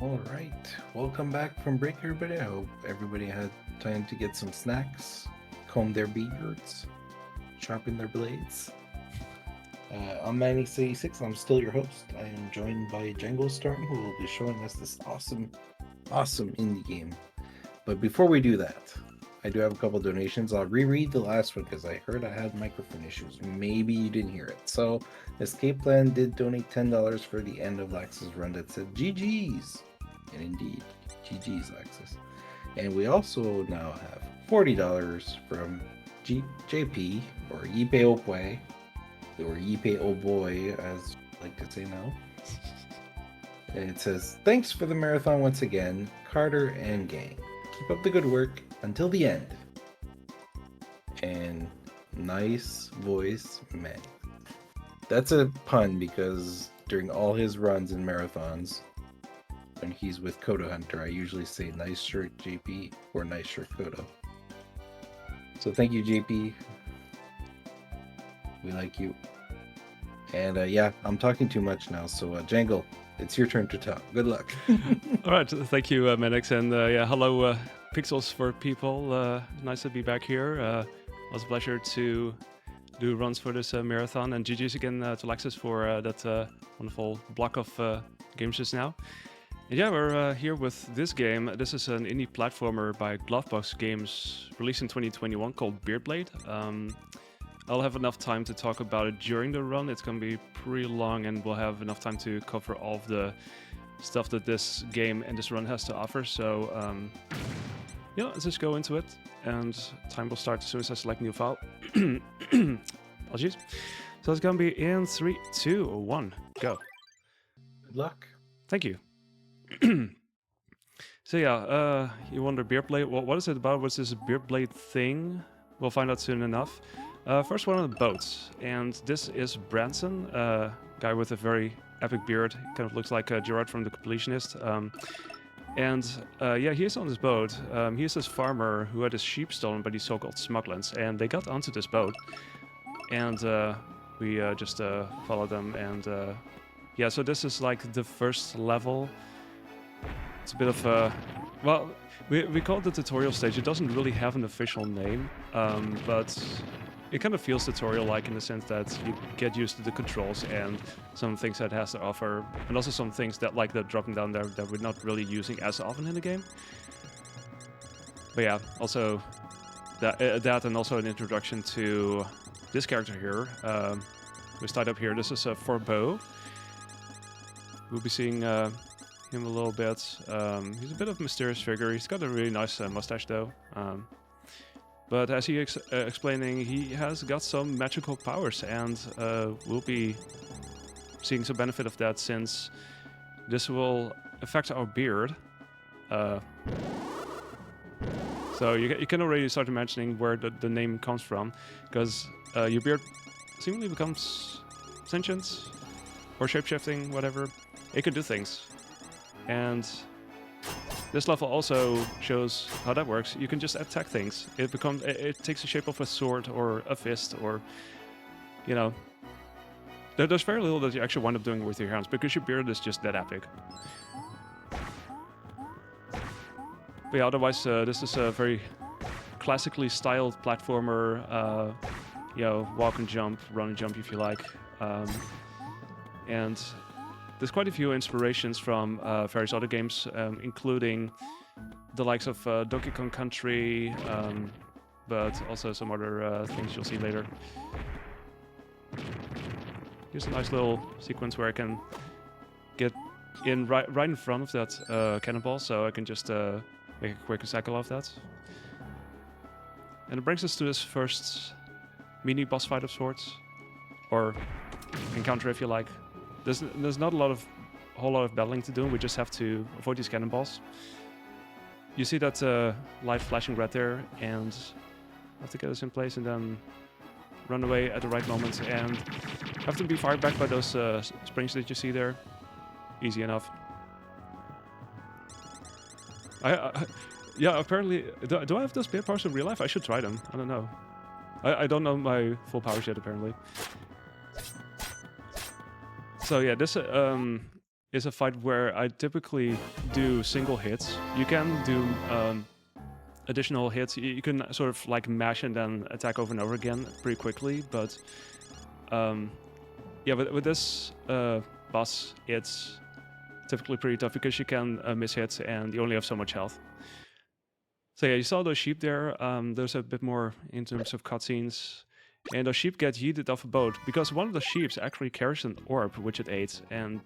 All right. Welcome back from break, everybody. I hope everybody had time to get some snacks, comb their beards, sharpen their blades. I'm Manny86. I'm still your host. I am joined by janglestorm, who will be showing us this awesome indie game. But before we do that, I do have a couple donations. I'll reread the last one because I heard I had microphone issues. Maybe you didn't hear it. So, Escape Plan did donate $10 for the end of Lax's run that said GG's. And indeed, GG's, Laxus. And we also now have $40 from JP, or Yipe Opwe, or Yipe Oboy, as I like to say now. And it says, thanks for the marathon once again, Carter and gang. Keep up the good work until the end. And nice voice, man. That's a pun because during all his runs and marathons, when he's with Kodo Hunter, I usually say nice shirt JP or nice shirt Kodo. So thank you, JP. We like you. And yeah, I'm talking too much now. So Jangle, it's your turn to talk. Good luck. All right, thank you, Menix, and yeah, hello, Pixels for people. Nice to be back here. It was a pleasure to do runs for this marathon, and GG's again to Lexus for that wonderful block of games just now. And yeah, we're here with this game. This is an indie platformer by Glovebox Games, released in 2021, called Beardblade. I'll have enough time to talk about it during the run. It's going to be pretty long, and we'll have enough time to cover all of the stuff that this game and this run has to offer. So yeah, let's just go into it, and time will start as soon as I select new file. Apologies. So it's going to be in 3, 2, 1, go. Good luck. Thank you. So yeah, you wonder Beardblade, what is it about? What's this Beardblade thing? We'll find out soon enough. First one on the boats, and this is Branson, guy with a very epic beard. Kind of looks like Gerard from The Completionist. And yeah, he's on this boat. He's this farmer who had his sheep stolen by these so-called smugglers, and they got onto this boat. And we just followed them, and yeah, so this is like the first level. It's a bit of a... well, we call it the tutorial stage. It doesn't really have an official name, but it kind of feels tutorial-like in the sense that you get used to the controls and some things that it has to offer, and also some things that, like the dropping down there, that we're not really using as often in the game. But yeah, also that and also an introduction to this character here. We start up here. This is Forbeau. We'll be seeing him a little bit. He's a bit of a mysterious figure. He's got a really nice mustache though. But as he explaining, he has got some magical powers, and we'll be seeing some benefit of that since this will affect our beard. So you can already start imagining where the name comes from, because your beard seemingly becomes sentient or shapeshifting, whatever. It can do things. And this level also shows how that works. You can just attack things. It takes the shape of a sword or a fist, or, you know, there's very little that you actually wind up doing with your hands because your beard is just that epic. But yeah, otherwise, this is a very classically styled platformer. You know, walk and jump, run and jump if you like. And there's quite a few inspirations from various other games, including the likes of Donkey Kong Country, but also some other things you'll see later. Here's a nice little sequence where I can get in right in front of that cannonball, so I can just make a quick cycle of that. And it brings us to this first mini boss fight of sorts, or encounter if you like. There's not a whole lot of battling to do. We just have to avoid these cannonballs. You see that light flashing red there, and have to get us in place and then run away at the right moment, and have to be fired back by those springs that you see there. Easy enough. Yeah, apparently, do I have those beard powers in real life? I should try them. I don't know. I don't know my full powers yet, apparently. So yeah, this is a fight where I typically do single hits. You can do additional hits. You can sort of like mash and then attack over and over again pretty quickly, but yeah, with this boss, it's typically pretty tough because you can miss hits and you only have so much health. So yeah, you saw those sheep there. There's a bit more in terms of cutscenes. And those sheep get yeeted off a boat because one of the sheep actually carries an orb which it ate, and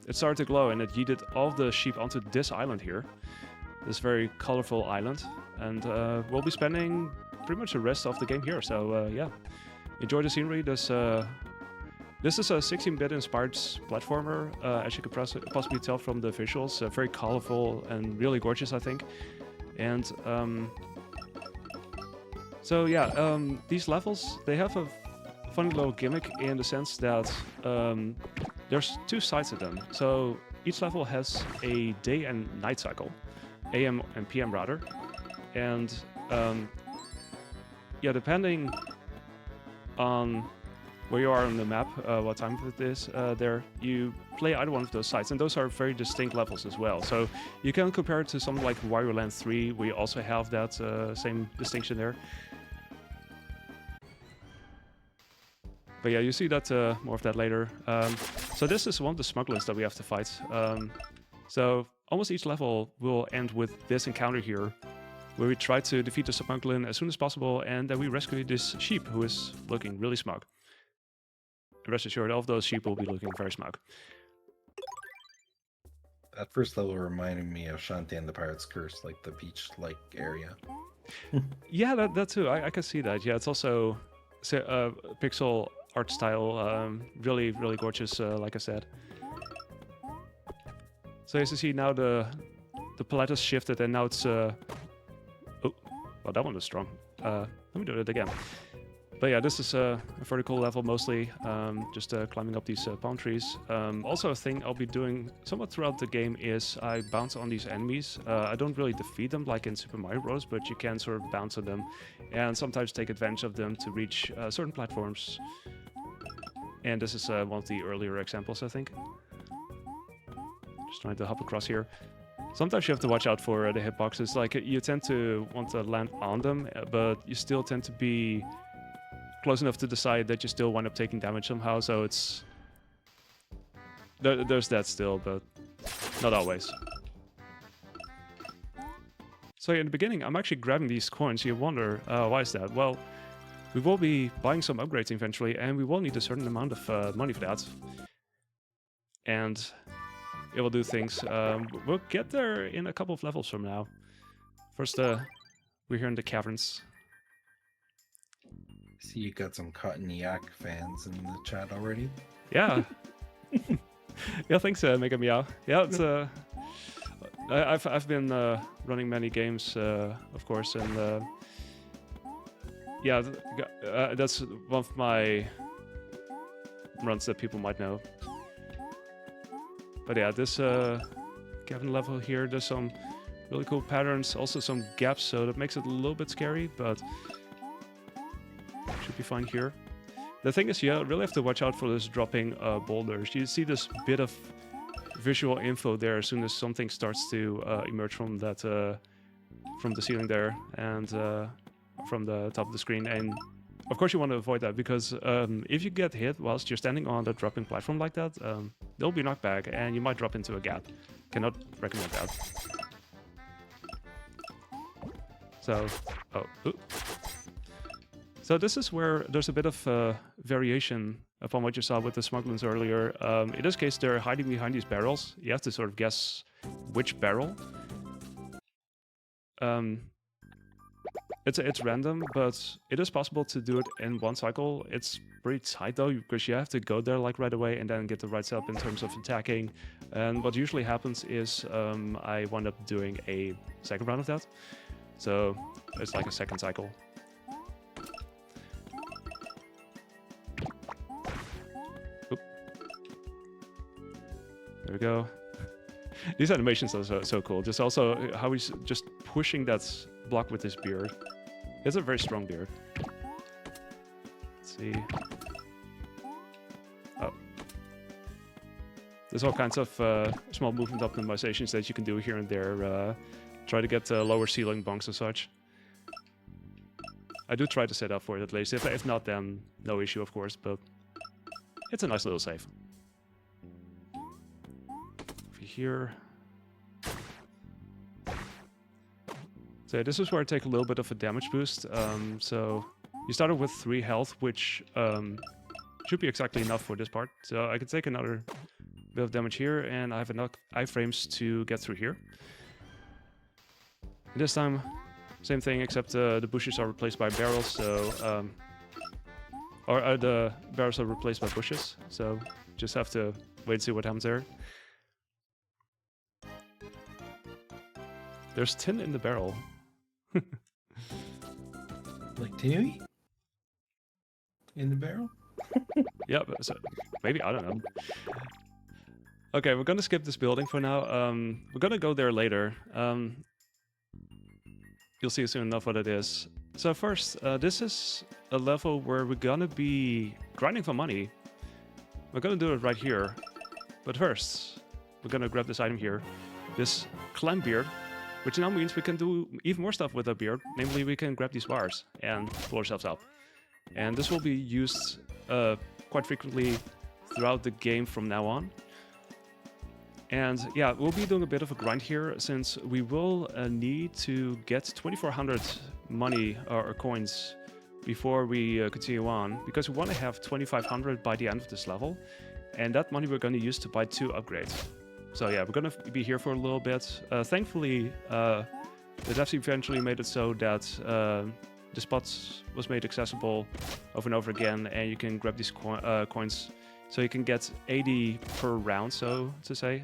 it started to glow and it yeeted all of the sheep onto this island here. This very colorful island. And we'll be spending pretty much the rest of the game here. So yeah, enjoy the scenery. This is a 16-bit inspired platformer, as you could possibly tell from the visuals. Very colorful and really gorgeous, I think. And so yeah, these levels, they have a funny little gimmick in the sense that there's two sides to them. So each level has a day and night cycle, AM and PM rather. And yeah, depending on where you are on the map, what time it is there, you play either one of those sides, and those are very distinct levels as well. So you can compare it to something like Wario Land 3, we also have that same distinction there. But yeah, you see that more of that later. So this is one of the smugglers that we have to fight. So almost each level will end with this encounter here, where we try to defeat the smuggler as soon as possible, and then we rescue this sheep who is looking really smug. Rest assured, all of those sheep will be looking very smug. That first level reminded me of Shantae and the Pirate's Curse, like the beach-like area. Yeah, that too. I can see that. Yeah, it's also pixel art style, really, really gorgeous, like I said. So as you see now, the palette has shifted, and now it's... oh, well, that one was strong. Let me do it again. But yeah, this is a vertical level mostly, just climbing up these palm trees. Also a thing I'll be doing somewhat throughout the game is I bounce on these enemies. I don't really defeat them like in Super Mario Bros, but you can sort of bounce on them and sometimes take advantage of them to reach certain platforms. And this is one of the earlier examples, I think. Just trying to hop across here. Sometimes you have to watch out for the hitboxes. Like, you tend to want to land on them, but you still tend to be close enough to the side that you still wind up taking damage somehow, so it's... There's that still, but not always. So in the beginning, I'm actually grabbing these coins. You wonder, why is that? Well, we will be buying some upgrades eventually, and we will need a certain amount of money for that. And it will do things. We'll get there in a couple of levels from now. First, we're here in the caverns. See, you got some Cotton Yak fans in the chat already. Yeah. Yeah, thanks, Mega Meow. Yeah, it's I've been running many games, of course, and yeah, that's one of my runs that people might know. But yeah, this cavern level here, there's some really cool patterns, also some gaps, so that makes it a little bit scary, but should be fine here. The thing is, you really have to watch out for this dropping boulders. You see this bit of visual info there as soon as something starts to emerge from that, from the ceiling there, and from the top of the screen. And of course you want to avoid that, because if you get hit whilst you're standing on the dropping platform like that, they'll be knocked back and you might drop into a gap. Cannot recommend that. So, so this is where there's a bit of variation upon what you saw with the smugglers earlier. In this case, they're hiding behind these barrels. You have to sort of guess which barrel. It's random, but it is possible to do it in one cycle. It's pretty tight though, because you have to go there like right away and then get the right setup in terms of attacking. And what usually happens is I wind up doing a second round of that. So it's like a second cycle. Oop. There we go. These animations are so cool. Just also how he's just pushing that block with his beard. It's a very strong beard. Let's see. Oh. there's all kinds of small movement optimizations that you can do here and there. Try to get lower ceiling bunks and such. I do try to set up for it at least. If not, then no issue, of course, but it's a nice little save. Over here. So this is where I take a little bit of a damage boost. So you started with 3 health, which should be exactly enough for this part. So I can take another bit of damage here, and I have enough iframes to get through here. And this time, same thing, except the bushes are replaced by barrels, so... or the barrels are replaced by bushes, so just have to wait and see what happens there. There's tin in the barrel. Like tinny? In the barrel? Yeah, but so maybe, I don't know. Okay, we're gonna skip this building for now. We're gonna go there later. You'll see soon enough what it is. So first, this is a level where we're gonna be grinding for money. We're gonna do it right here. But first, we're gonna grab this item here. This climb beard, which now means we can do even more stuff with our beard. Namely, we can grab these bars and pull ourselves up. And this will be used quite frequently throughout the game from now on. And yeah, we'll be doing a bit of a grind here, since we will need to get 2400 money or coins before we continue on, because we want to have 2500 by the end of this level, and that money we're going to use to buy 2 upgrades. So yeah, we're going to be here for a little bit. Thankfully, the devs eventually made it so that the spots was made accessible over and over again, and you can grab these coins. So you can get 80 per round, so to say.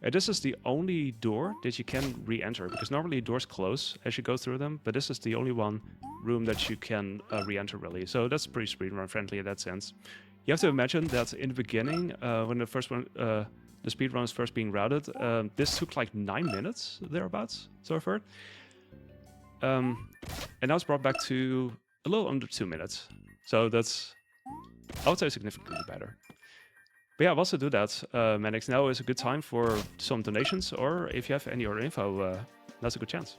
This is the only door that you can re-enter, because normally doors close as you go through them, but this is the only room that you can re-enter, really. So that's pretty speedrun friendly in that sense. You have to imagine that in the beginning, when the speedrun is first being routed, this took like 9 minutes, thereabouts, so I've heard. And now it's brought back to a little under 2 minutes. So that's, I would say, significantly better. But yeah, whilst I do that, Manix, now is a good time for some donations, or if you have any other info, now's a good chance.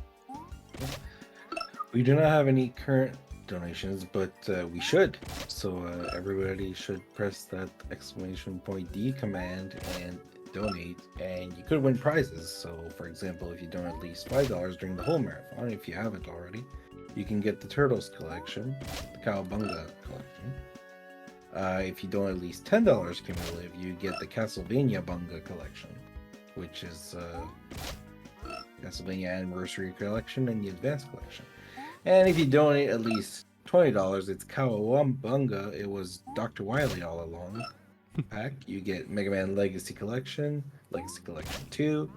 We do not have any current donations, but we should. So everybody should press that !D command and donate, and you could win prizes. So for example, if you donate at least $5 during the whole marathon, if you haven't already, you can get the Turtles collection, the Cowabunga collection. If you donate at least $10 cumulative, you get the Castlevania Bunga collection, which is Castlevania Anniversary collection and the Advanced collection. And if you donate at least $20, it's Cowabunga. It was Dr. Wily all along. Pack, you get Mega Man Legacy Collection, Legacy Collection 2,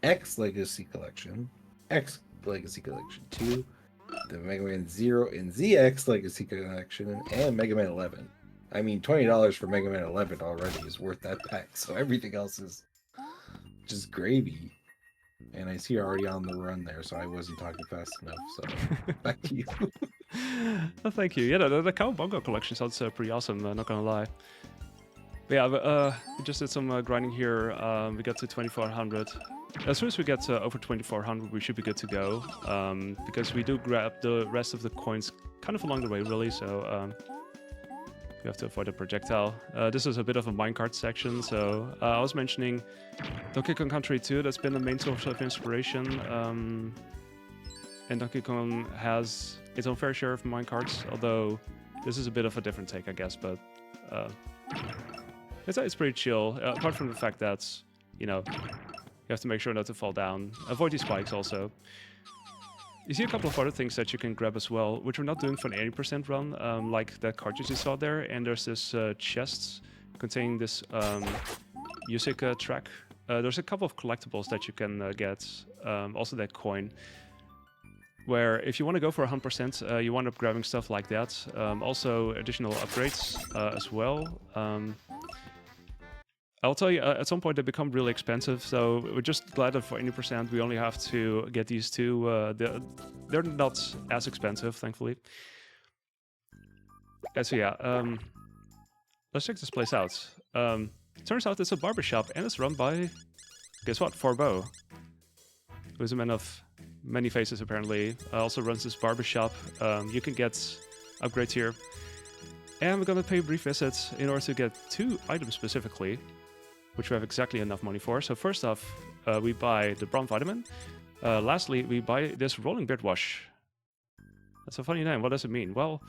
X Legacy Collection, X Legacy Collection 2, the Mega Man 0 and ZX Legacy Collection, and Mega Man 11. I mean, $20 for Mega Man 11 already is worth that pack, so everything else is just gravy. And I see you're already on the run there, so I wasn't talking fast enough, so back to you. Oh, thank you. Yeah, the Cowabunga collection sounds pretty awesome, not gonna lie. But yeah, we just did some grinding here. We got to 2400. As soon as we get over 2400, we should be good to go, because we do grab the rest of the coins kind of along the way, really, so you have to avoid a projectile. This is a bit of a minecart section, so I was mentioning Donkey Kong Country 2, that's been the main source of inspiration, and Donkey Kong has its own fair share of minecarts, although this is a bit of a different take, I guess, but it's pretty chill, apart from the fact that, you know, you have to make sure not to fall down. Avoid these spikes also. You see a couple of other things that you can grab as well, which we're not doing for an 80% run, like that cartridge you saw there, and there's this chest containing this music track. There's a couple of collectibles that you can get, also that coin, where if you want to go for 100%, you wind up grabbing stuff like that. Also additional upgrades as well. I'll tell you, at some point they become really expensive, so we're just glad that for 80% we only have to get these two. They're not as expensive, thankfully. So yeah, let's check this place out. Turns out it's a barbershop, and it's run by, guess what, Forbeau, who is a man of many faces apparently. Also runs this barbershop. You can get upgrades here. And we're gonna pay a brief visit in order to get 2 items specifically, which we have exactly enough money for. So first off, we buy the brown vitamin. Lastly, we buy this rolling beard wash. That's a funny name. What does it mean? Well,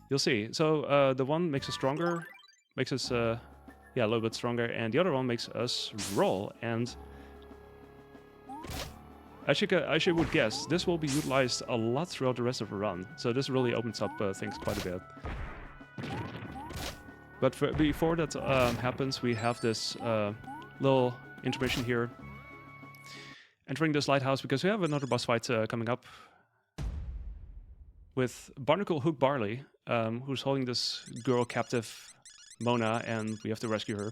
you'll see. So the one makes us stronger, makes us a little bit stronger, and the other one makes us roll. And as you would guess, this will be utilized a lot throughout the rest of the run. So this really opens up things quite a bit. But before that happens, we have this little intermission here. Entering this lighthouse because we have another boss fight coming up with Barnacle Hook Barley, who's holding this girl captive, Mona, and we have to rescue her.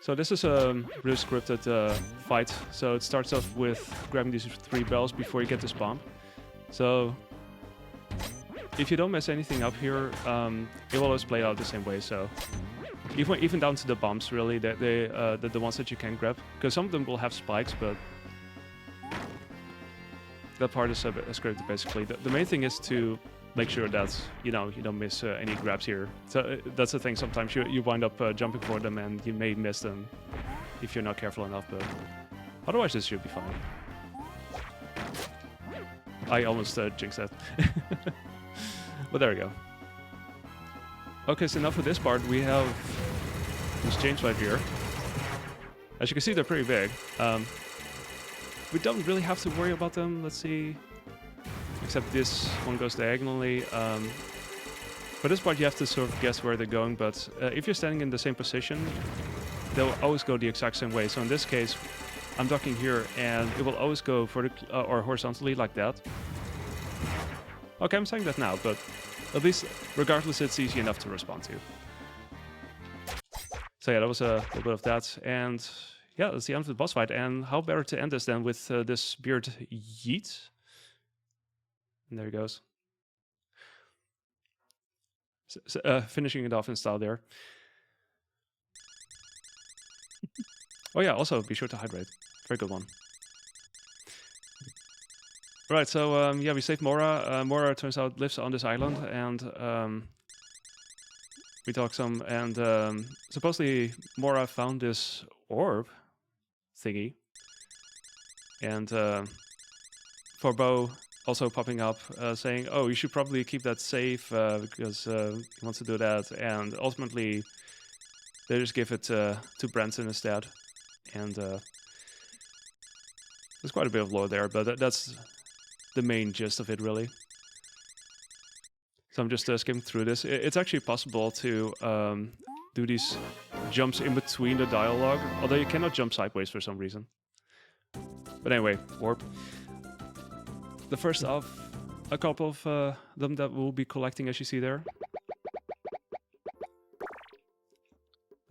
So this is a really scripted fight. So it starts off with grabbing these 3 bells before you get this bomb. So if you don't mess anything up here, it will always play out the same way. So even down to the bombs, really, the ones that you can grab, because some of them will have spikes, but that part is scripted basically. The main thing is to make sure that you don't miss any grabs here. So that's the thing. Sometimes you wind up jumping for them, and you may miss them if you're not careful enough. But otherwise, this should be fine. I almost jinxed that. But there we go. Okay, so now for this part, we have these chains right here. As you can see, they're pretty big. We don't really have to worry about them. Let's see. Except this one goes diagonally. For this part, you have to sort of guess where they're going. But if you're standing in the same position, they'll always go the exact same way. So in this case, I'm docking here, and it will always go vertically or horizontally like that. Okay, I'm saying that now, but at least, regardless, it's easy enough to respond to. So yeah, that was a little bit of that, and yeah, that's the end of the boss fight. And how better to end this than with this beard yeet? And there he goes. So, finishing it off in style there. Oh yeah, also be sure to hydrate. Very good one. Right, so yeah, we saved Mora. Mora, turns out, lives on this island, and we talked some, and supposedly Mora found this orb thingy, and Forbeau also popping up, saying, oh, you should probably keep that safe, because he wants to do that, and ultimately they just give it to Branson instead, and there's quite a bit of lore there, but that's the main gist of it, really. So I'm just skimming through this. It's actually possible to do these jumps in between the dialogue, although you cannot jump sideways for some reason. But anyway, warp. The first of a couple of them that we'll be collecting, as you see there.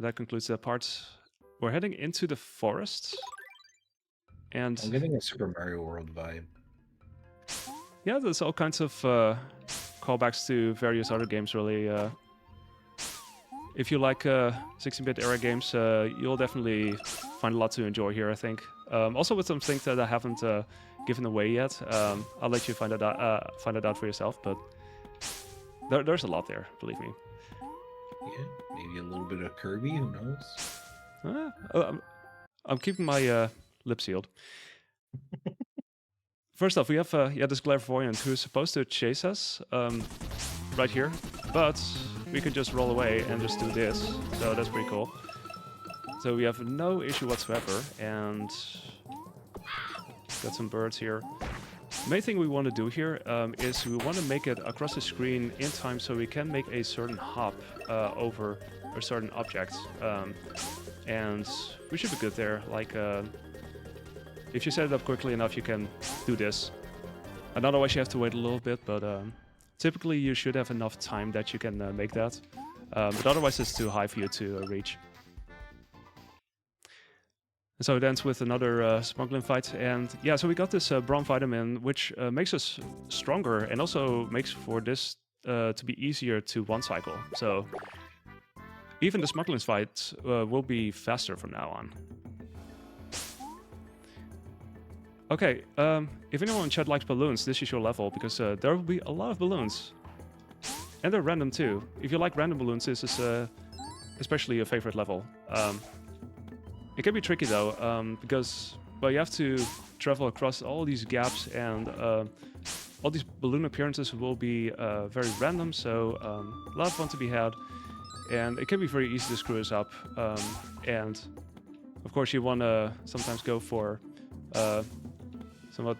That concludes that part. We're heading into the forest. And I'm getting a Super Mario World vibe. Yeah, there's all kinds of callbacks to various other games, really. If you like 16-bit era games, you'll definitely find a lot to enjoy here, I think. Also with some things that I haven't given away yet. I'll let you find it out for yourself, but there's a lot there, believe me. Yeah, maybe a little bit of Kirby, who knows? I'm keeping my lips sealed. First off, we have this clairvoyant who is supposed to chase us right here, but we can just roll away and just do this, so that's pretty cool. So we have no issue whatsoever, and got some birds here. The main thing we want to do here is we want to make it across the screen in time so we can make a certain hop over a certain object, and we should be good there. Like, if you set it up quickly enough, you can do this. And otherwise you have to wait a little bit, but typically you should have enough time that you can make that. But otherwise it's too high for you to reach. And so it ends with another smuggling fight, and yeah, so we got this bronze vitamin, which makes us stronger and also makes for this to be easier to one cycle. So even the smuggling fight will be faster from now on. Okay, if anyone in chat likes balloons, this is your level, because there will be a lot of balloons. And they're random too. If you like random balloons, this is especially a favorite level. It can be tricky though, because well, you have to travel across all these gaps, and all these balloon appearances will be very random, so a lot of fun to be had. And it can be very easy to screw us up. And of course you want to sometimes go for somewhat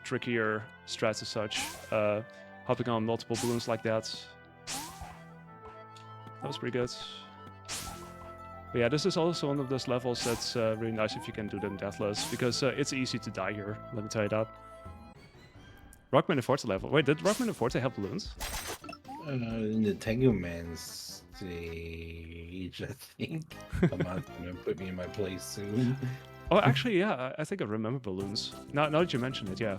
trickier strats as such, hopping on multiple balloons like that. That was pretty good. But yeah, this is also one of those levels that's really nice if you can do them deathless, because it's easy to die here, let me tell you that. Rockman and Forte level. Wait, did Rockman and Forte have balloons? In the Tango Man stage, I think. I'm not gonna put me in my place soon. Oh, actually, yeah, I think I remember balloons. Now that you mention it, yeah.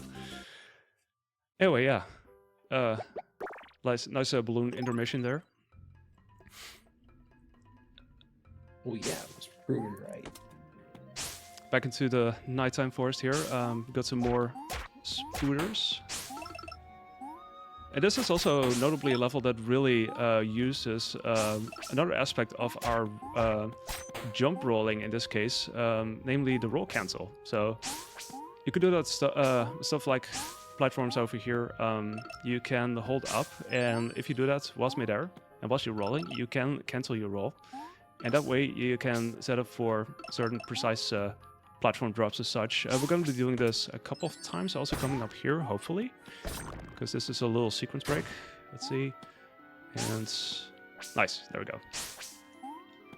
Anyway, yeah. Nice balloon intermission there. Oh yeah, it was proven right. Back into the nighttime forest here. Got some more spooters. And this is also notably a level that really uses another aspect of our jump rolling in this case, namely the roll cancel. So you could do that stuff like platforms over here. You can hold up, and if you do that whilst midair and whilst you're rolling, you can cancel your roll. And that way you can set up for certain precise platform drops as such. We're going to be doing this a couple of times, also coming up here, hopefully, because this is a little sequence break. Let's see. And nice, there we go.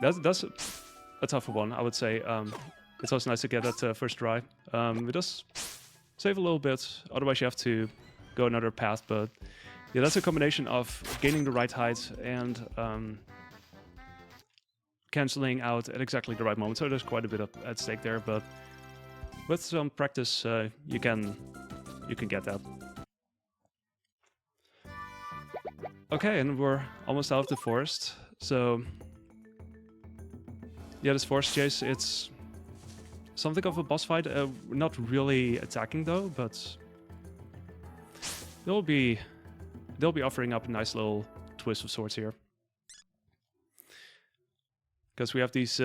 That's a tougher one, I would say. It's also nice to get that first try. It does save a little bit, otherwise you have to go another path, but yeah, that's a combination of gaining the right height and canceling out at exactly the right moment. So there's quite a bit at stake there, but with some practice, you can get that. Okay, and we're almost out of the forest. So yeah, this forest chase, it's something of a boss fight. Not really attacking though, but they'll be offering up a nice little twist of sorts here. Because we have these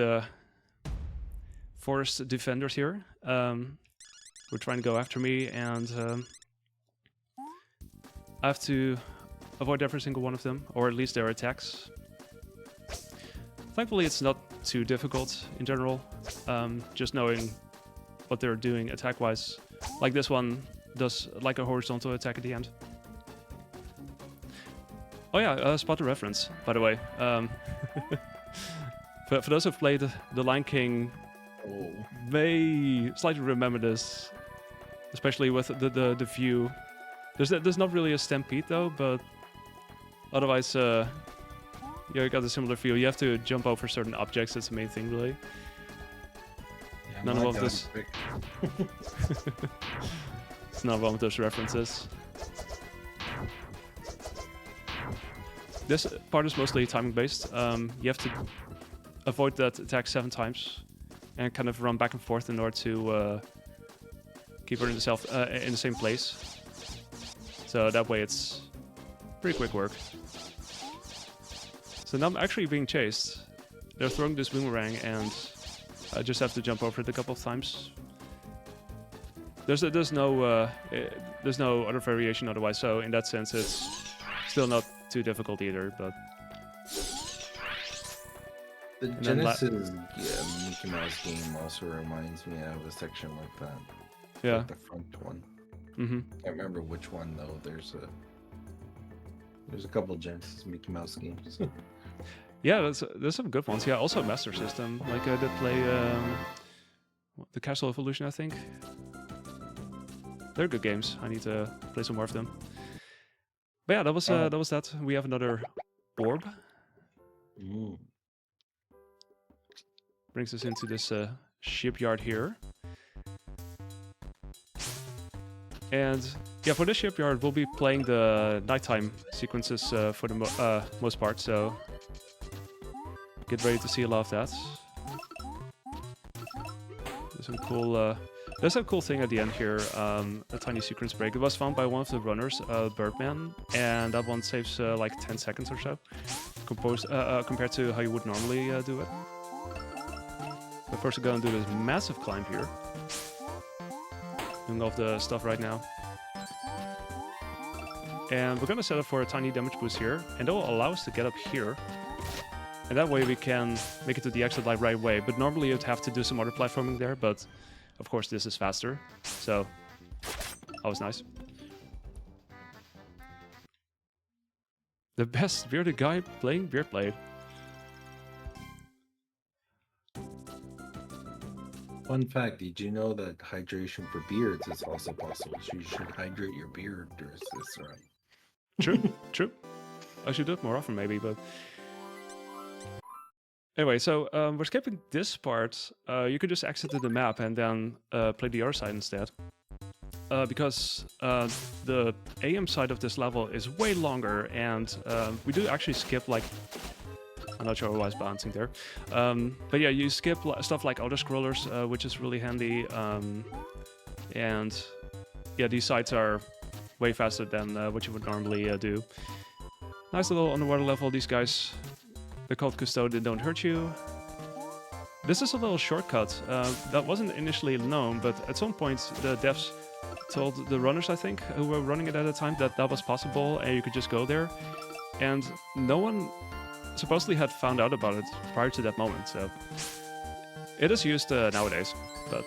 forest defenders here. Who are trying to go after me, and I have to avoid every single one of them, or at least their attacks. Thankfully, it's not too difficult in general. Just knowing what they're doing attack-wise. Like this one does like a horizontal attack at the end. Oh yeah, spot the reference, by the way. For those who've played The Lion King, may slightly remember this, especially with the view. There's not really a stampede though, but otherwise, yeah, you got a similar feel. You have to jump over certain objects. That's the main thing, really. Yeah, None of this. It's not one of those references. This part is mostly timing based. You have to avoid that attack 7 times and kind of run back and forth in order to keep her in the same place. So that way it's pretty quick work. So now I'm actually being chased. They're throwing this boomerang and I just have to jump over it a couple of times. There's no other variation otherwise, so in that sense it's still not too difficult either, but the Genesis Mickey Mouse game also reminds me of a section like that. Yeah. Like the front one. Mm-hmm. Can't remember which one though. There's a couple of Genesis Mickey Mouse games. Yeah, there's some good ones. Yeah, also Master System. Like I did play the Castle Evolution, I think. They're good games. I need to play some more of them. But yeah, that was that. We have another orb. Ooh. Brings us into this shipyard here. And yeah, for this shipyard, we'll be playing the nighttime sequences for the most part, so get ready to see a lot of that. There's some cool, there's a cool thing at the end here, a tiny sequence break. It was found by one of the runners, Birdman, and that one saves like 10 seconds or so, compared to how you would normally do it. But first we're gonna do this massive climb here. Doing all of the stuff right now. And we're gonna set up for a tiny damage boost here, and that will allow us to get up here. And that way we can make it to the exit like right away, but normally you'd have to do some other platforming there, but of course this is faster, so that was nice. The best bearded guy playing Beardblade. Fun fact, did you know that hydration for beards is also possible? So you should hydrate your beard during this run. True, true. I should do it more often maybe, but... Anyway, so we're skipping this part. You could just exit to the map and then play the other side instead. Because the AM side of this level is way longer, and we do actually skip like... I'm not sure why I was bouncing there. But yeah, you skip stuff like auto-scrollers, which is really handy. And yeah, these sides are way faster than what you would normally do. Nice little underwater level. These guys, they're called Custodian, don't hurt you. This is a little shortcut that wasn't initially known, but at some point the devs told the runners, I think, who were running it at the time, that that was possible and you could just go there. And no one supposedly had found out about it prior to that moment, so it is used nowadays. But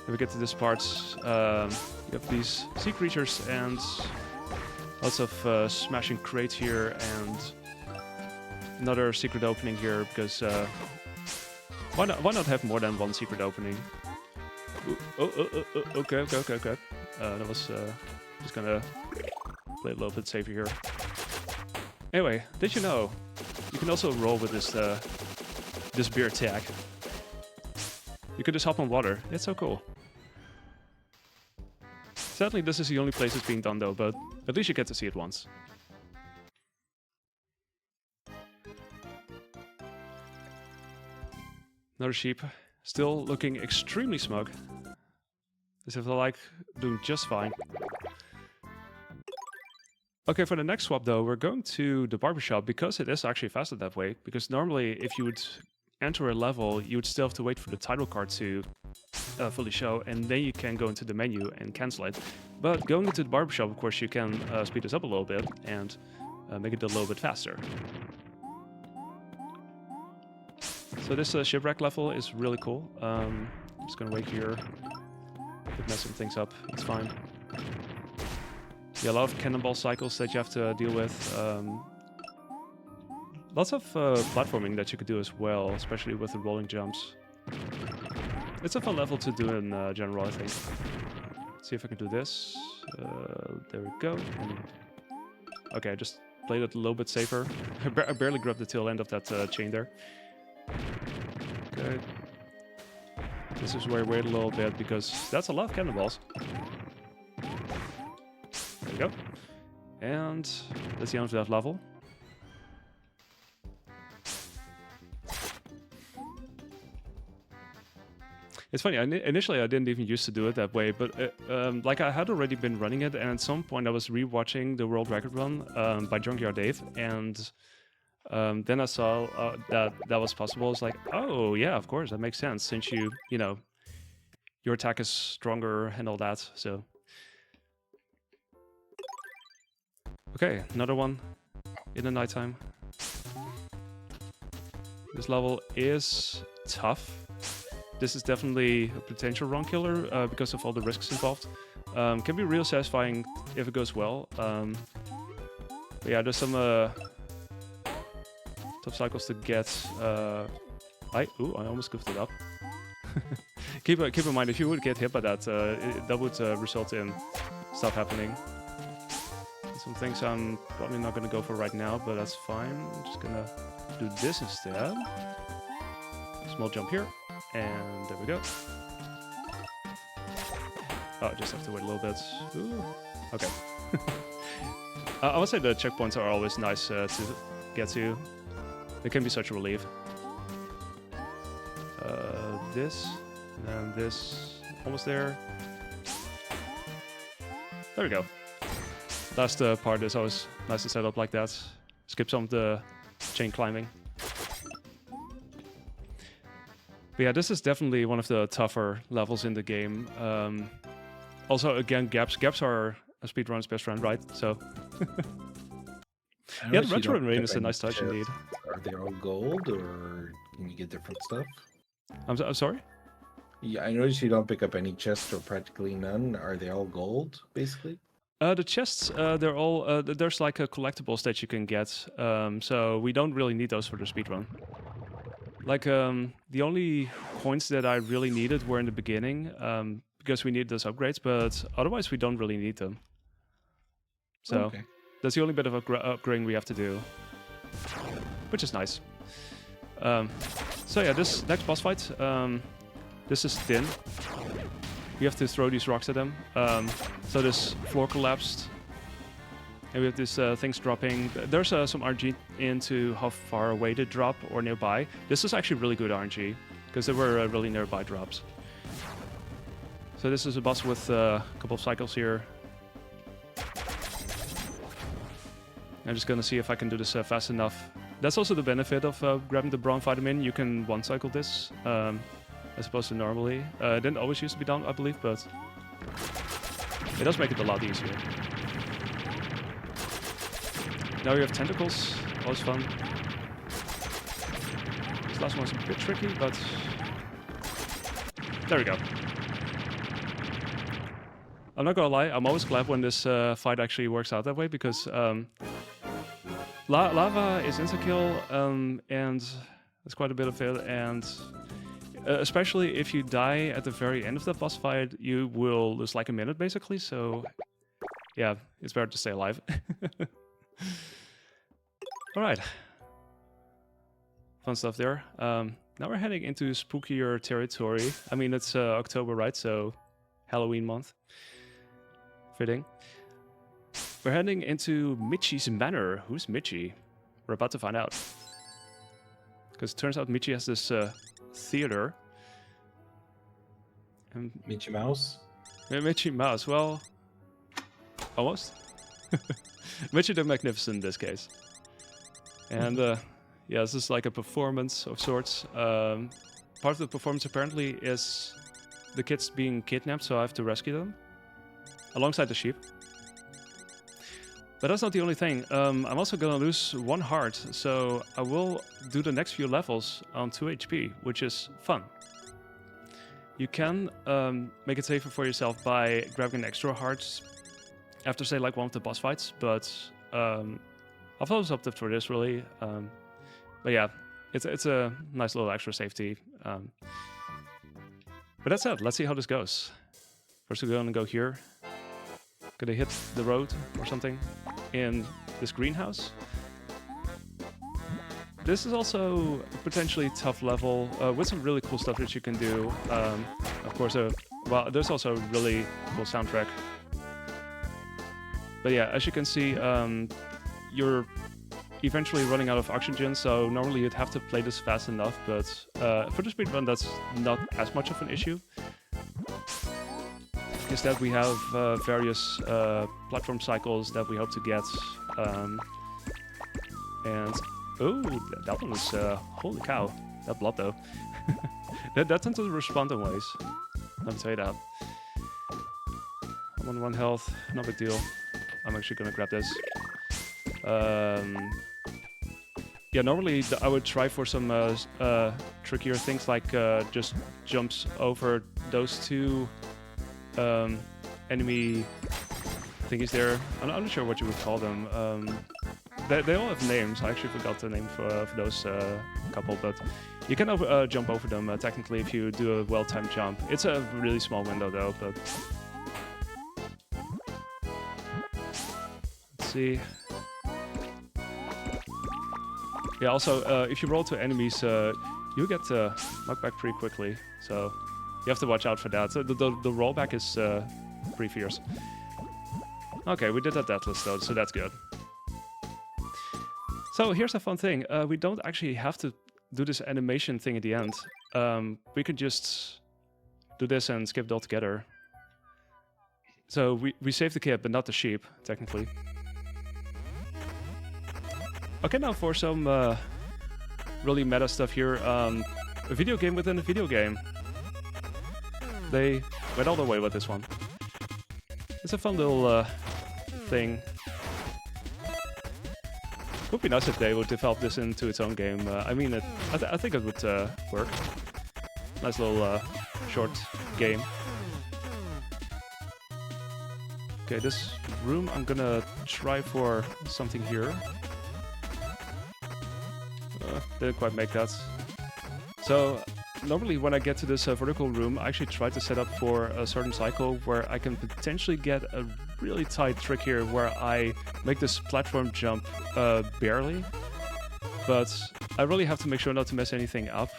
when we get to this part, you have these sea creatures and lots of smashing crates here, and another secret opening here, because why not have more than one secret opening? Ooh, okay. That was just gonna play a little bit safer here. Anyway, did you know you can also roll with this this beard tag? You could just hop on water. It's so cool. Sadly, this is the only place it's being done though, but at least you get to see it once. Another sheep, still looking extremely smug. As if they're like doing just fine. Okay, for the next swap though, we're going to the barbershop because it is actually faster that way. Because normally, if you would enter a level, you would still have to wait for the title card to fully show, and then you can go into the menu and cancel it. But going into the barbershop, of course, you can speed this up a little bit and make it a little bit faster. So this shipwreck level is really cool. I'm just gonna wait here. Could mess some things up. It's fine. Yeah, a lot of cannonball cycles that you have to deal with. Lots of platforming that you could do as well, especially with the rolling jumps. It's a fun level to do in general, I think. Let's see if I can do this. There we go. Okay, I just played it a little bit safer. I barely grabbed the tail end of that chain there. Okay. This is where I wait a little bit because that's a lot of cannonballs. There we go. And that's the end of that level. It's funny, initially I didn't even used to do it that way, but like I had already been running it, and at some point I was rewatching the world record run by Junkyard Dave, and then I saw that was possible. It's like, oh yeah, of course, that makes sense, since you know, your attack is stronger and all that, so. Okay, another one in the nighttime. This level is tough. This is definitely a potential run killer because of all the risks involved. Can be real satisfying if it goes well. But yeah, there's some tough cycles to get. I almost goofed it up. keep in mind, if you would get hit by that, that would result in stuff happening. Some things I'm probably not going to go for right now, but that's fine. I'm just going to do this instead. Small jump here, and there we go. Oh, I just have to wait a little bit. Ooh. Okay. I would say the checkpoints are always nice to get to. They can be such a relief. This, and this, almost there. There we go. Last part is always nice to set up like that. Skip some of the chain climbing. But yeah, this is definitely one of the tougher levels in the game. Also, again, gaps. Gaps are a speedrun's best friend, right? So, yeah, the retro rain is a nice touch indeed. Are they all gold, or can you get different stuff? I'm sorry? Yeah, I noticed you don't pick up any chests or practically none. Are they all gold, basically? The chests, they're all, there's like collectibles that you can get. So we don't really need those for the speedrun. Like, the only coins that I really needed were in the beginning, because we needed those upgrades, but otherwise we don't really need them. So okay. That's the only bit of upgrading we have to do, which is nice. So yeah, this next boss fight, this is thin. You have to throw these rocks at them. So this floor collapsed, and we have these things dropping. There's some RNG into how far away they drop or nearby. This is actually really good RNG, because there were really nearby drops. So this is a boss with a couple of cycles here. I'm just gonna see if I can do this fast enough. That's also the benefit of grabbing the Brown Vitamin. You can one-cycle this, as opposed to normally. It didn't always used to be done, I believe, but it does make it a lot easier. Now we have tentacles, always fun. This last one's a bit tricky, but there we go. I'm not gonna lie, I'm always glad when this fight actually works out that way, because lava is insta-kill, and there's quite a bit of it, and especially if you die at the very end of the boss fight, you will lose like a minute basically, so yeah, it's better to stay alive. Alright. Fun stuff there. Now we're heading into spookier territory. I mean, it's October, right? So Halloween month. Fitting. We're heading into Michi's Manor. Who's Michi? We're about to find out. Because it turns out Michi has this theater. And Michi Mouse? Michi Mouse, well, almost. Michi the Magnificent in this case. And yeah, this is like a performance of sorts. Part of the performance apparently is the kids being kidnapped, so I have to rescue them. Alongside the sheep. But that's not the only thing. I'm also gonna lose 1 heart, so I will do the next few levels on 2 HP, which is fun. You can make it safer for yourself by grabbing extra hearts after, say, like one of the boss fights, but I'll follow up for this, really. But yeah, it's a nice little extra safety. But that's it. Let's see how this goes. First, we're gonna go here. Gonna hit the road or something in this greenhouse. This is also a potentially tough level with some really cool stuff that you can do. Of course, well, there's also a really cool soundtrack. But yeah, as you can see, you're eventually running out of oxygen, so normally you'd have to play this fast enough, but for the speedrun that's not as much of an issue. Instead, we have various platform cycles that we hope to get. And oh, that one was holy cow! That blood though. that tends to respond in ways. Let me tell you that. I'm on 1 health, no big deal. I'm actually gonna grab this. Yeah, normally I would try for some trickier things, like just jumps over those 2 enemy thingies there. I'm not sure what you would call them. They all have names. I actually forgot the name for those couple, but you can jump over them technically if you do a well-timed jump. It's a really small window though, but let's see. Yeah, also if you roll to enemies, you get knocked back pretty quickly, so you have to watch out for that. So the rollback is pretty fierce. Okay, we did that deathless though, so that's good. So here's a fun thing. We don't actually have to do this animation thing at the end. We could just do this and skip it altogether. So we save the kid, but not the sheep, technically. Okay, now for some really meta stuff here. A video game within a video game. They went all the way with this one. It's a fun little thing. Would be nice if they would develop this into its own game. I mean, I think it would work. Nice little short game. Okay, this room, I'm gonna try for something here. Didn't quite make that. So, normally when I get to this vertical room, I actually try to set up for a certain cycle where I can potentially get a really tight trick here where I make this platform jump barely. But I really have to make sure not to mess anything up.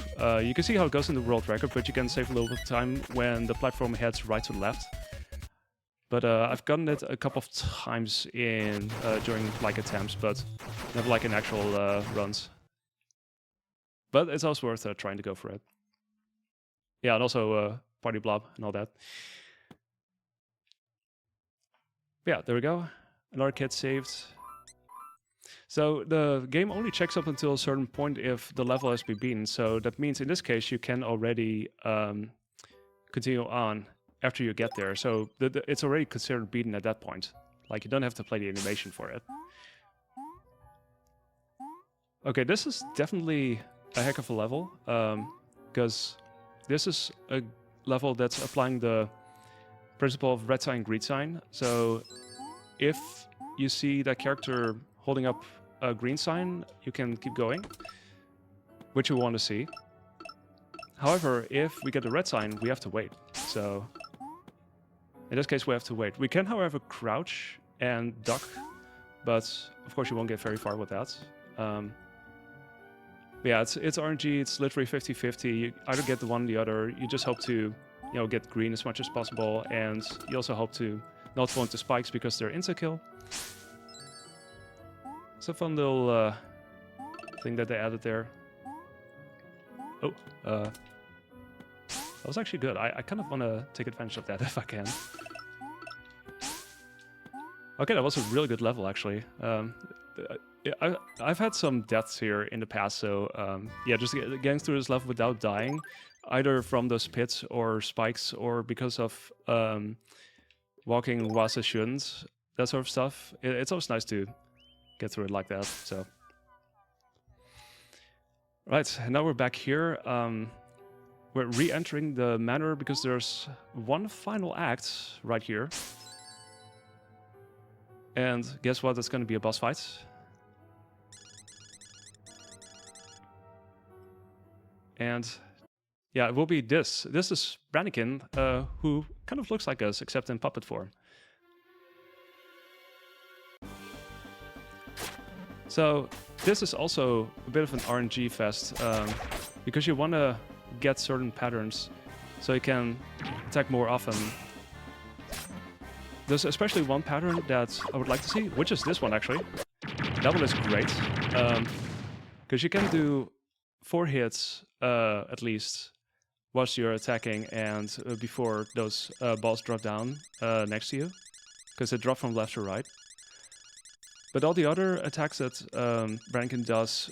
You can see how it goes in the world record, but you can save a little bit of time when the platform heads right to left. But I've gotten it a couple of times in during like attempts, but never like in actual runs. But it's also worth trying to go for it. Yeah, and also party blob and all that. Yeah, there we go. Another kid saved. So the game only checks up until a certain point if the level has been beaten. So that means in this case you can already continue on after you get there. So it's already considered beaten at that point. Like you don't have to play the animation for it. Okay, this is definitely a heck of a level. Because this is a level that's applying the principle of red sign, green sign. So if you see that character holding up a green sign, you can keep going, which you want to see. However, if we get a red sign, we have to wait. So in this case, we have to wait. We can, however, crouch and duck, but of course you won't get very far with that. Yeah, it's RNG, it's literally 50-50. You either get the one or the other. You just hope to, get green as much as possible, and you also hope to not fall into spikes because they're insta-kill. It's a fun little thing that they added there. Oh, that was actually good. I kind of want to take advantage of that if I can. Okay, that was a really good level, actually. I've had some deaths here in the past, so yeah, just getting through this level without dying, either from those pits or spikes or because of walking whilst I shouldn't, that sort of stuff. It's always nice to get through it like that, so. Right, and now we're back here. We're re-entering the manor because there's one final act right here. And guess what? It's going to be a boss fight. And yeah, it will be this. This is Brannikin, who kind of looks like us, except in puppet form. So this is also a bit of an RNG fest, because you want to get certain patterns so you can attack more often. There's especially one pattern that I would like to see, which is this one actually. That one is great, because you can do 4 hits at least whilst you're attacking and before those balls drop down next to you, because they drop from left to right. But all the other attacks that Brannikin does,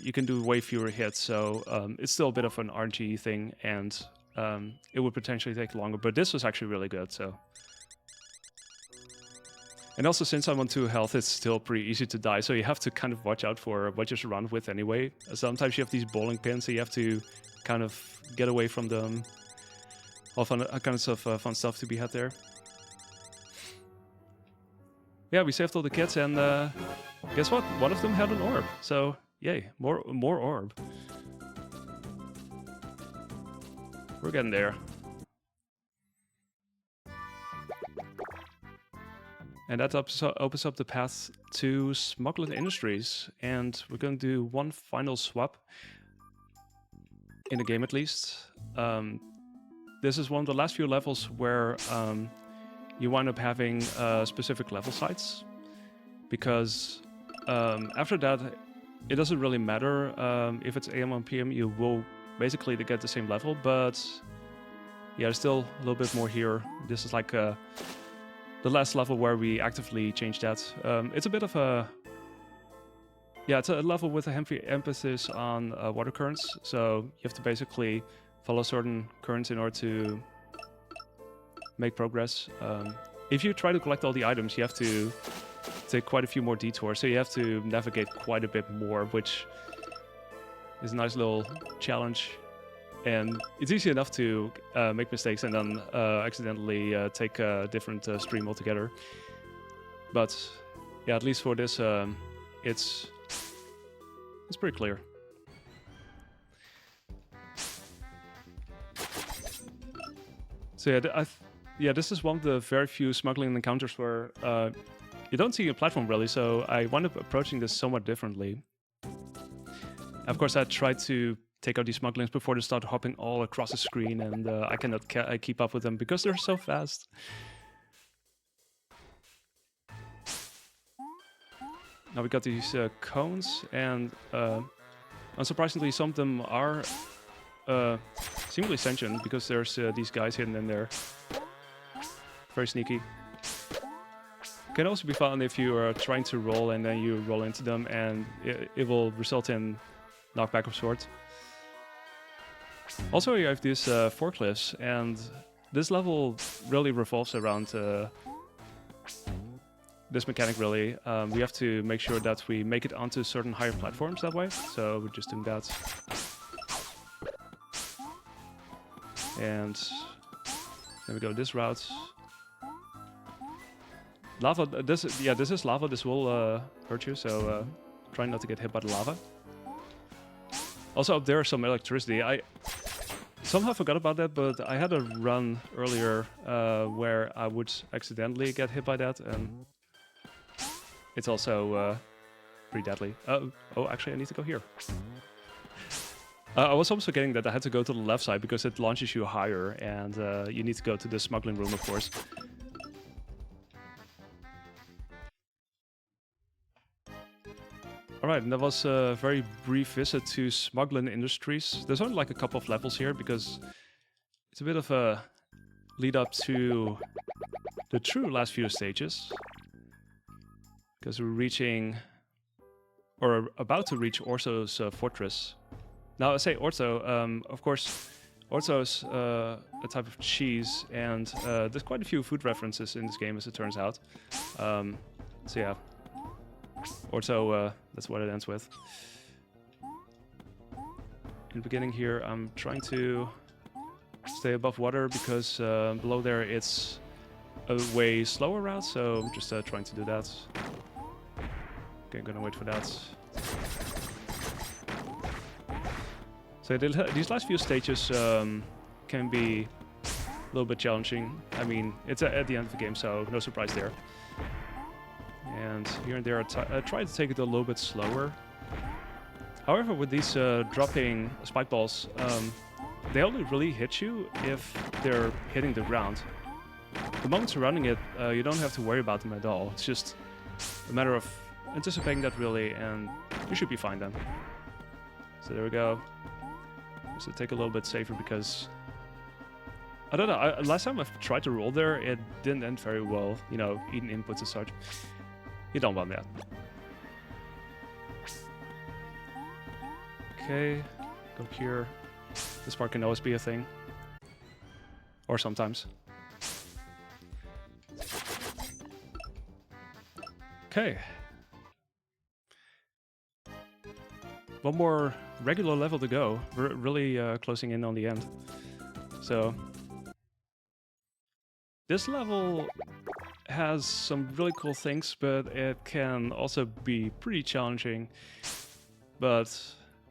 you can do way fewer hits, so it's still a bit of an RNG thing, and it would potentially take longer, but this was actually really good, so. And also, since I'm on 2 health, it's still pretty easy to die, so you have to kind of watch out for what you're surrounded with anyway. Sometimes you have these bowling pins, so you have to kind of get away from them. All kinds of fun stuff to be had there. Yeah, we saved all the kids, and guess what? One of them had an orb, so yay, more orb. We're getting there. And that opens up the path to Smuggling Industries, and we're going to do one final swap. in the game at least. This is one of the last few levels where you wind up having specific level sites, because after that, it doesn't really matter if it's AM or PM. You will basically get the same level, but yeah, there's still a little bit more here. This is like the last level where we actively change that. It's a bit of a... Yeah, it's a level with a heavy emphasis on water currents, so you have to basically follow certain currents in order to make progress. If you try to collect all the items, you have to take quite a few more detours, so you have to navigate quite a bit more, which is a nice little challenge. And it's easy enough to make mistakes and then accidentally take a different stream altogether. But yeah, at least for this, it's pretty clear. So yeah, this is one of the very few smuggling encounters where you don't see a platform really, so I wound up approaching this somewhat differently. Of course, I tried to take out these smugglings before they start hopping all across the screen, and I cannot keep up with them because they're so fast. Now we got these cones, and unsurprisingly, some of them are seemingly sentient because there's these guys hidden in there. Very sneaky. Can also be fun if you are trying to roll and then you roll into them, and it will result in knockback of sorts. Also, you have these forklifts, and this level really revolves around this mechanic, really. We have to make sure that we make it onto certain higher platforms that way, so we're just doing that. And then we go this route. Lava, this is lava, this will hurt you, so try not to get hit by the lava. Also up there is some electricity. I somehow forgot about that, but I had a run earlier where I would accidentally get hit by that, and it's also pretty deadly. Oh, actually I need to go here. I was also forgetting that I had to go to the left side because it launches you higher, and you need to go to the smuggling room, of course. Alright, and that was a very brief visit to Smuggling Industries. There's only like a couple of levels here because it's a bit of a lead up to the true last few stages. Because we're reaching, or about to reach Orso's fortress. Now I say Orso, of course, Orso is a type of cheese, and there's quite a few food references in this game, as it turns out. So yeah. Orso, that's what it ends with. In the beginning here, I'm trying to stay above water because below there it's a way slower route, so I'm just trying to do that. Okay, I'm gonna wait for that. So these last few stages can be a little bit challenging. I mean, it's at the end of the game, so no surprise there. And here and there I try to take it a little bit slower. However, with these dropping spike balls, they only really hit you if they're hitting the ground. The moment surrounding it, you don't have to worry about them at all. It's just a matter of anticipating that really, and you should be fine then. So there we go. So take a little bit safer because I don't know. Last time I tried to roll there, it didn't end very well. You know, eating inputs and such. You don't want that. Okay, go here. This part can always be a thing. Or sometimes. Okay. One more regular level to go. We're really closing in on the end. So this level has some really cool things, but it can also be pretty challenging. But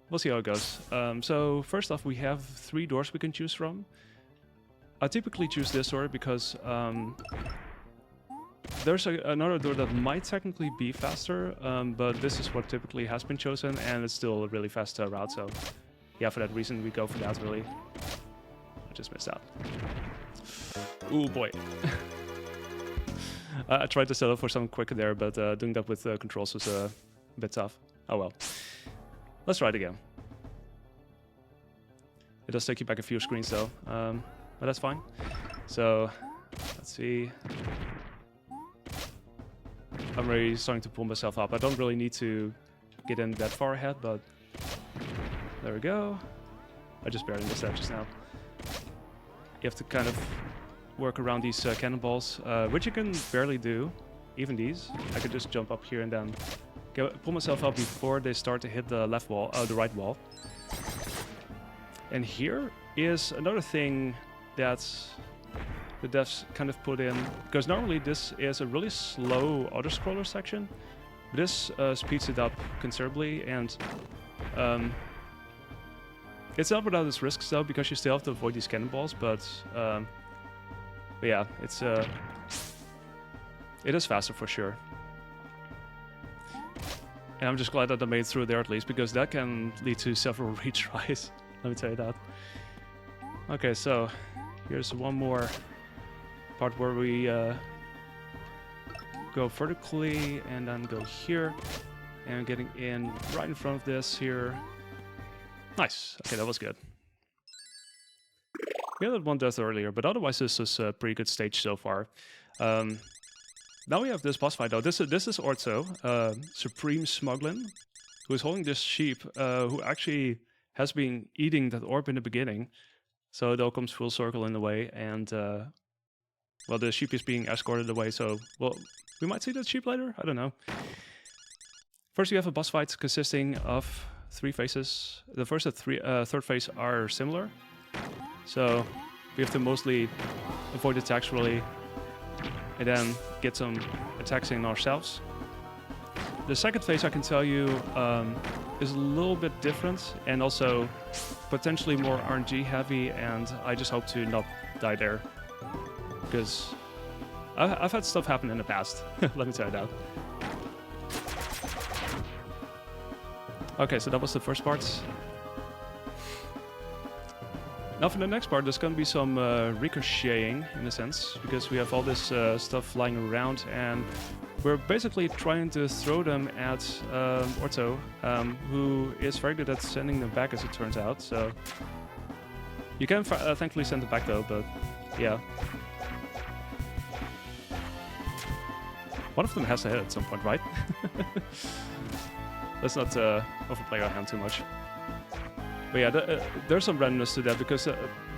we'll see how it goes. So first off, we have 3 doors we can choose from. I typically choose this door because there's another door that might technically be faster, but this is what typically has been chosen, and it's still a really fast route, so yeah, for that reason, we go for that, really. I just missed out. Ooh, boy. I tried to settle for something quicker there, but doing that with controls was a bit tough. Oh well. Let's try it again. It does take you back a few screens, though. But that's fine. So, let's see. I'm really starting to pull myself up. I don't really need to get in that far ahead, but there we go. I just barely missed that just now. You have to kind of work around these cannonballs, which you can barely do. Even these. I could just jump up here and then pull myself up before they start to hit the left wall, the right wall. And here is another thing that the devs kind of put in, because normally this is a really slow auto-scroller section. This speeds it up considerably, and it's not without its risks though, because you still have to avoid these cannonballs, but yeah, it is faster for sure. And I'm just glad that I made it through there at least, because that can lead to several retries. Let me tell you that. Okay, so here's one more part where we go vertically and then go here. And getting in right in front of this here. Nice. Okay, that was good. We had one death earlier, but otherwise this is a pretty good stage so far. Now we have this boss fight though. This is Orzo, Supreme Smuglin, who is holding this sheep, who actually has been eating that orb in the beginning. So it all comes full circle in a way, and well, the sheep is being escorted away, so well, we might see that sheep later? I don't know. First you have a boss fight consisting of 3 phases. The first and third phase are similar. So we have to mostly avoid attacks really, and then get some attacks in ourselves. The second phase, I can tell you, is a little bit different and also potentially more RNG heavy, and I just hope to not die there, because I've had stuff happen in the past. Let me tell you that. Okay, so that was the first part. Now for the next part, there's going to be some ricocheting, in a sense, because we have all this stuff flying around, and we're basically trying to throw them at Orzo, who is very good at sending them back, as it turns out. So you can thankfully send them back, though, but yeah. One of them has to hit at some point, right? Let's not overplay our hand too much. But yeah, there's some randomness to that, because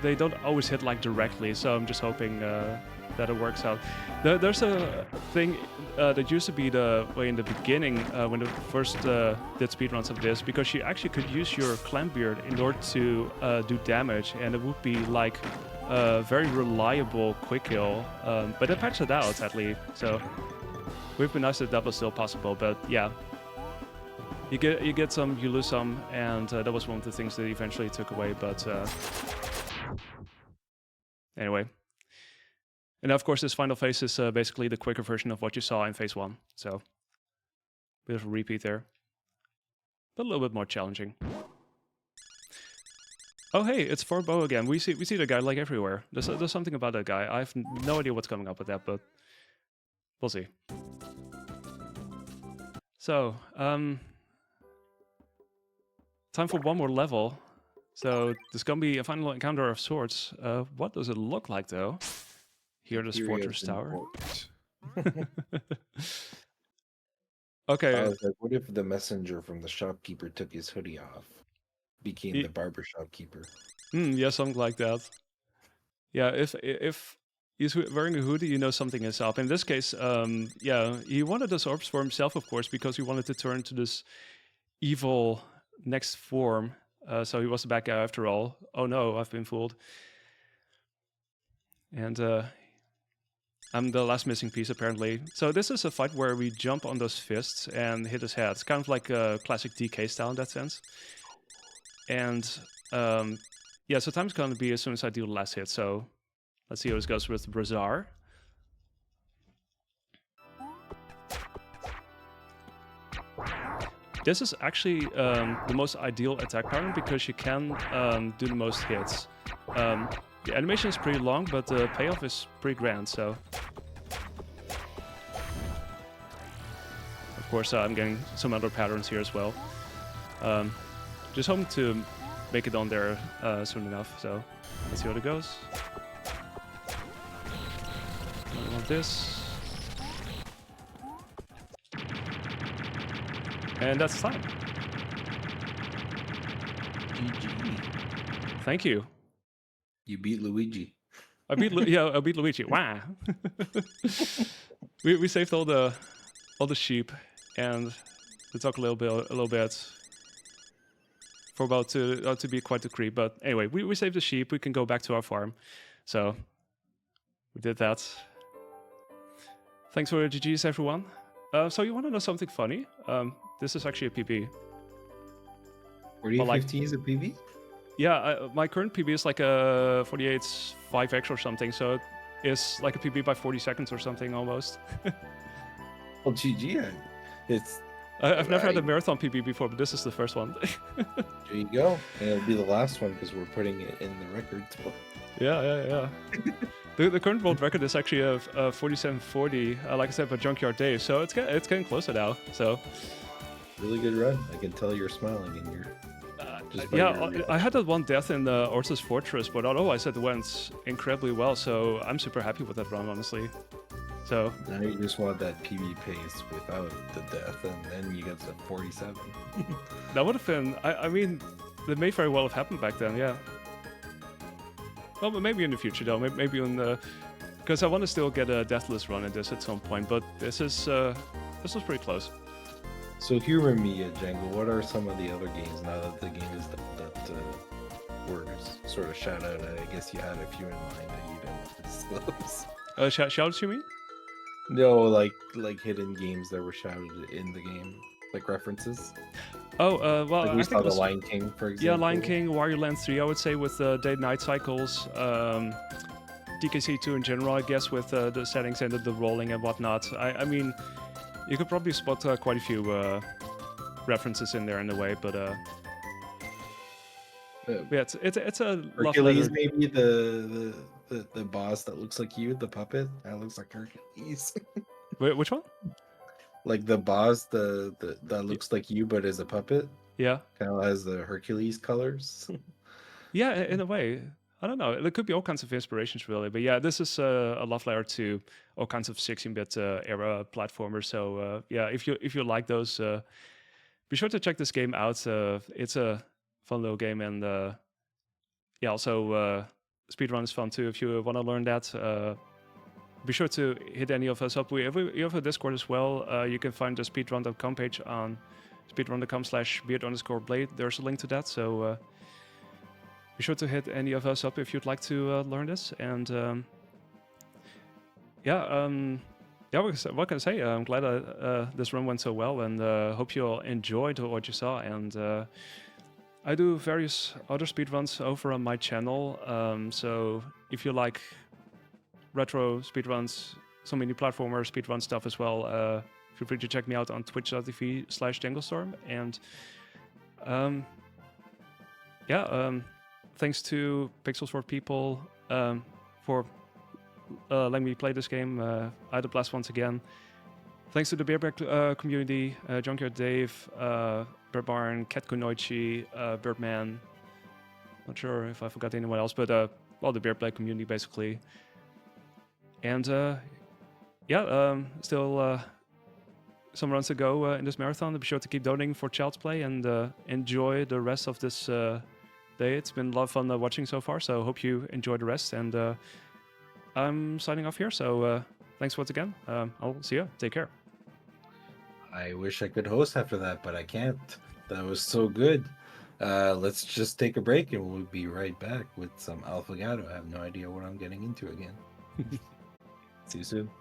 they don't always hit like directly, so I'm just hoping that it works out. There's a thing that used to be the way in the beginning when I first did speedruns of this, because you actually could use your clam beard in order to do damage, and it would be like a very reliable quick kill. But they patched it out, sadly, so it would be nice if that was still possible, but yeah. You get some, you lose some, and that was one of the things that eventually took away, but anyway. And of course this final phase is basically the quicker version of what you saw in phase 1, so bit of a repeat there, but a little bit more challenging. Oh hey, it's Forbo again. We see the guy like everywhere. There's something about that guy. I have no idea what's coming up with that, but we'll see. So, time for one more level. So there's gonna be a final encounter of sorts. What does it look like though? Here, this fortress tower. Okay. I was like, what if the messenger from the shopkeeper took his hoodie off, became the barber shopkeeper? Yeah, something like that. Yeah, if he's wearing a hoodie, you know something is up. In this case, yeah, he wanted those orbs for himself, of course, because he wanted to turn to this evil next form, so he was the bad guy after all. Oh no, I've been fooled. And I'm the last missing piece, apparently. So this is a fight where we jump on those fists and hit his head. It's kind of like a classic DK style in that sense. And yeah, so time's gonna be as soon as I do the last hit, so let's see how this goes with Brazar. This is actually the most ideal attack pattern because you can do the most hits. The animation is pretty long, but the payoff is pretty grand, so... Of course, I'm getting some other patterns here as well. Just hoping to make it on there soon enough, so let's see how it goes. I want this. And that's time. GG. Thank you. You beat Luigi. I beat Luigi. Wow. we saved all the sheep, and we talk a little bit for about to be quite a creep. But anyway, we saved the sheep. We can go back to our farm. So we did that. Thanks for the GGs, everyone. So you want to know something funny? This is actually a PB. 4815 is a PB? Yeah, my current PB is like a 48 5x or something, so it is like a PB by 40 seconds or something almost. Well, GG. It's. I've never had a marathon PB before, but this is the first one. There you go. And it'll be the last one because we're putting it in the records book. Yeah. The current world record is actually a 4740, like I said, by Junkyard Dave, so it's getting closer now. So really good run. I can tell you're smiling in your. I had that one death in the Orsa's Fortress, but otherwise it went incredibly well. So I'm super happy with that run, honestly. So now you just want that PB pace without the death, and then you get to 47. That would have been. I mean, it may very well have happened back then. Yeah. Well, but maybe in the future though. Maybe in the, because I want to still get a deathless run in this at some point. But this was pretty close. So humor me, Jangle. What are some of the other games now that the game is done that were sort of shout out? I guess you had a few in mind that you didn't disclose. Shouts, you mean? No, like hidden games that were shouted in the game, like references. Oh, well, like we I saw think the Lion King, for example. Yeah, Lion King, Wario Land 3, I would say, with day-night cycles. DKC2 in general, I guess, with the settings and the rolling and whatnot. I mean, you could probably spot quite a few references in there in a way, but yeah, it's a Hercules, maybe the boss that looks like you, the puppet that looks like Hercules. Wait, which one? Like the boss, that looks like you but is a puppet. Yeah, kind of has the Hercules colors. Yeah, in a way. I don't know. There could be all kinds of inspirations, really. But yeah, this is a love letter to all kinds of 16-bit era platformers. So yeah, if you like those, be sure to check this game out. It's a fun little game, and yeah, also speedrun is fun too. If you want to learn that, be sure to hit any of us up. We have a Discord as well. You can find the speedrun.com page on speedrun.com/beard_blade. There's a link to that. So be sure to hit any of us up if you'd like to learn this. And yeah, what can I say? I'm glad this run went so well, and hope you all enjoyed what you saw. And I do various other speedruns over on my channel. So if you like retro speedruns, some indie platformer speedrun stuff as well, feel free to check me out on twitch.tv/janglestorm. And yeah, thanks to Pixels for People for letting me play this game. I had a blast once again. Thanks to the Beerback community, Junkyard Dave, Bird Barn, Cat Konoichi, Birdman. Not sure if I forgot anyone else, but well, the Beerback community basically. And yeah, still some runs to go in this marathon. Be sure to keep donating for Child's Play, and enjoy the rest of this day. It's been a lot of fun watching so far, so hope you enjoy the rest. And I'm signing off here, so thanks once again. I'll see you. Take care. I wish I could host after that, but I can't. That was so good. Let's just take a break, and we'll be right back with some Alphagato. I have no idea what I'm getting into again. See you soon.